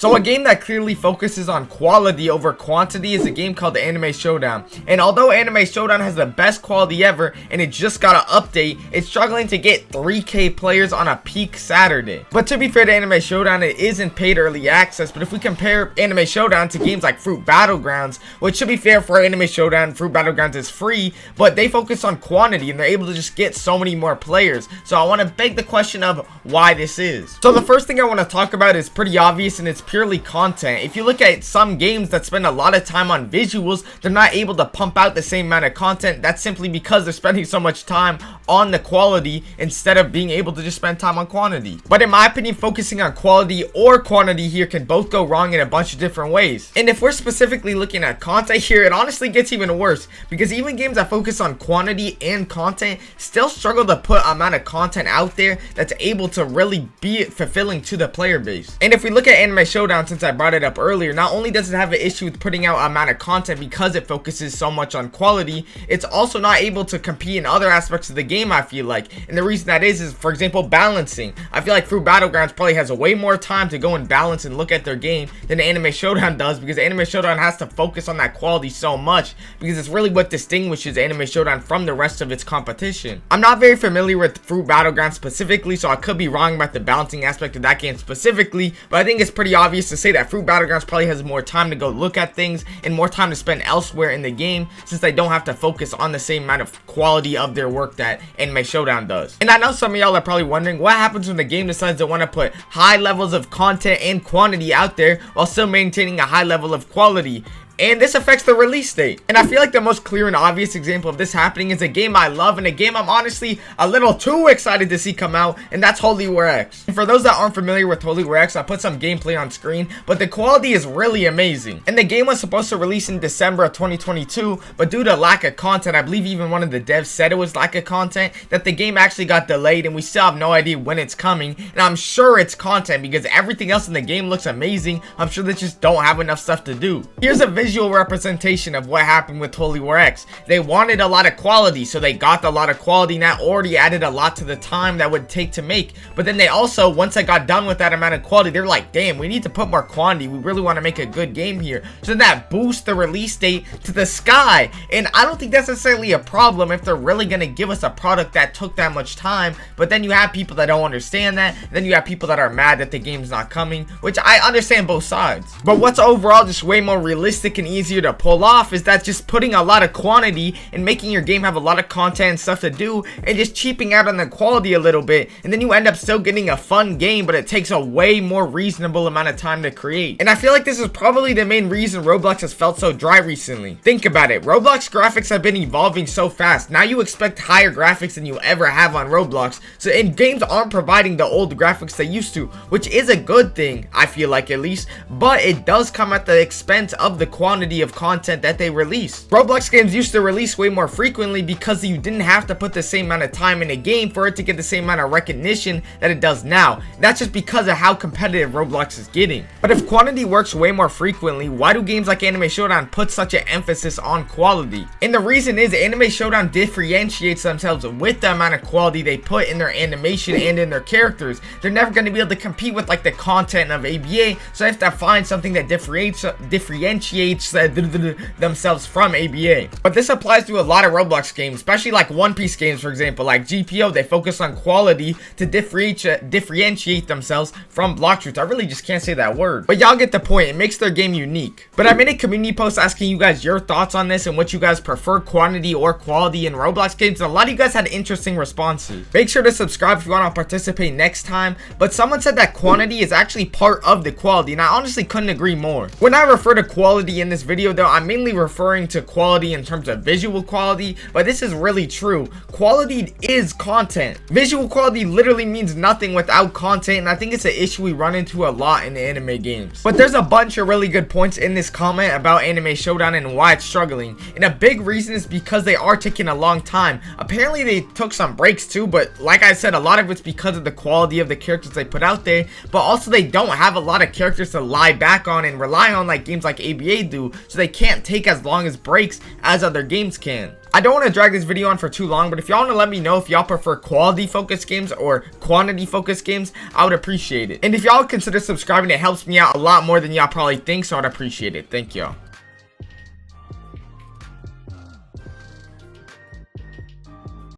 So a game that clearly focuses on quality over quantity is a game called Anime Showdown. And although Anime Showdown has the best quality ever and it just got an update, it's struggling to get 3K players on a peak Saturday. But to be fair to Anime Showdown, it isn't paid early access. But if we compare Anime Showdown to games like Fruit Battlegrounds, which should be fair for Anime Showdown, Fruit Battlegrounds is free, but they focus on quantity and they're able to just get so many more players. So I want to beg the question of why this is. So the first thing I want to talk about is pretty obvious, and it's purely content. If you look at some games that spend a lot of time on visuals, they're not able to pump out the same amount of content. That's simply because they're spending so much time on the quality instead of being able to just spend time on quantity. But in my opinion, focusing on quality or quantity here can both go wrong in a bunch of different ways. And if we're specifically looking at content here, it honestly gets even worse, because even games that focus on quantity and content still struggle to put amount of content out there that's able to really be fulfilling to the player base. And if we look at Anime Showdown, since I brought it up earlier, not only does it have an issue with putting out amount of content because it focuses so much on quality, it's also not able to compete in other aspects of the game, I feel like. And the reason that is for example, balancing. I feel like Fruit Battlegrounds probably has a way more time to go and balance and look at their game than Anime Showdown does, because Anime Showdown has to focus on that quality so much, because it's really what distinguishes Anime Showdown from the rest of its competition. I'm not very familiar with Fruit Battlegrounds specifically, so I could be wrong about the balancing aspect of that game specifically, but I think it's pretty obvious to say that Fruit Battlegrounds probably has more time to go look at things and more time to spend elsewhere in the game, since they don't have to focus on the same amount of quality of their work that Anime Showdown does. And I know some of y'all are probably wondering what happens when the game decides to want to put high levels of content and quantity out there while still maintaining a high level of quality. And this affects the release date. And I feel like the most clear and obvious example of this happening is a game I love and a game I'm honestly a little too excited to see come out, and that's Holy War X. And for those that aren't familiar with Holy War X, I put some gameplay on screen, but the quality is really amazing. And the game was supposed to release in December of 2022, but due to lack of content, I believe even one of the devs said it was lack of content, that the game actually got delayed, and we still have no idea when it's coming. And I'm sure it's content, because everything else in the game looks amazing. I'm sure they just don't have enough stuff to do. Here's a visual representation of what happened with Holy War X. They wanted a lot of quality, so they got a lot of quality, and that already added a lot to the time that would take to make. But then they also, once they got done with that amount of quality, they're like, damn, we need to put more quantity. We really want to make a good game here. So that boosts the release date to the sky. And I don't think that's necessarily a problem if they're really going to give us a product that took that much time. But then you have people that don't understand that. Then you have people that are mad that the game's not coming, which I understand both sides. But what's overall just way more realistic and easier to pull off is that just putting a lot of quantity and making your game have a lot of content and stuff to do, and just cheaping out on the quality a little bit, and then you end up still getting a fun game, but it takes a way more reasonable amount of time to create. And I feel like this is probably the main reason Roblox has felt so dry recently. Think about it, Roblox graphics have been evolving so fast. Now you expect higher graphics than you ever have on Roblox, so and games aren't providing the old graphics they used to, which is a good thing, I feel like, at least, but it does come at the expense of the quantity of content that they release. Roblox games used to release way more frequently because you didn't have to put the same amount of time in a game for it to get the same amount of recognition that it does now. That's just because of how competitive Roblox is getting. But if quantity works way more frequently, why do games like Anime Showdown put such an emphasis on quality? And the reason is Anime Showdown differentiates themselves with the amount of quality they put in their animation and in their characters. They're never going to be able to compete with like the content of ABA, so they have to find something that differentiates themselves from ABA. But this applies to a lot of Roblox games, especially like One Piece games, for example. Like GPO, they focus on quality to differentiate themselves from block shoots. I really just can't say that word, but y'all get the point. It makes their game unique. But I made a community post asking you guys your thoughts on this and what you guys prefer, quantity or quality in Roblox games, and a lot of you guys had interesting responses. Make sure to subscribe if you want to participate next time. But someone said that quantity is actually part of the quality, and I honestly couldn't agree more. When I refer to quality in this video though, I'm mainly referring to quality in terms of visual quality, but this is really true. Quality is content. Visual quality literally means nothing without content, and I think it's an issue we run into a lot in anime games. But there's a bunch of really good points in this comment about Anime Showdown and why it's struggling, and a big reason is because they are taking a long time. Apparently they took some breaks too, but like I said, a lot of it's because of the quality of the characters they put out there, but also they don't have a lot of characters to lie back on and rely on like games like ABA do, so they can't take as long as breaks as other games can. I don't want to drag this video on for too long, but if y'all want to let me know if y'all prefer quality focused games or quantity focused games, I would appreciate it. And if y'all consider subscribing, it helps me out a lot more than y'all probably think, so I'd appreciate it. Thank y'all.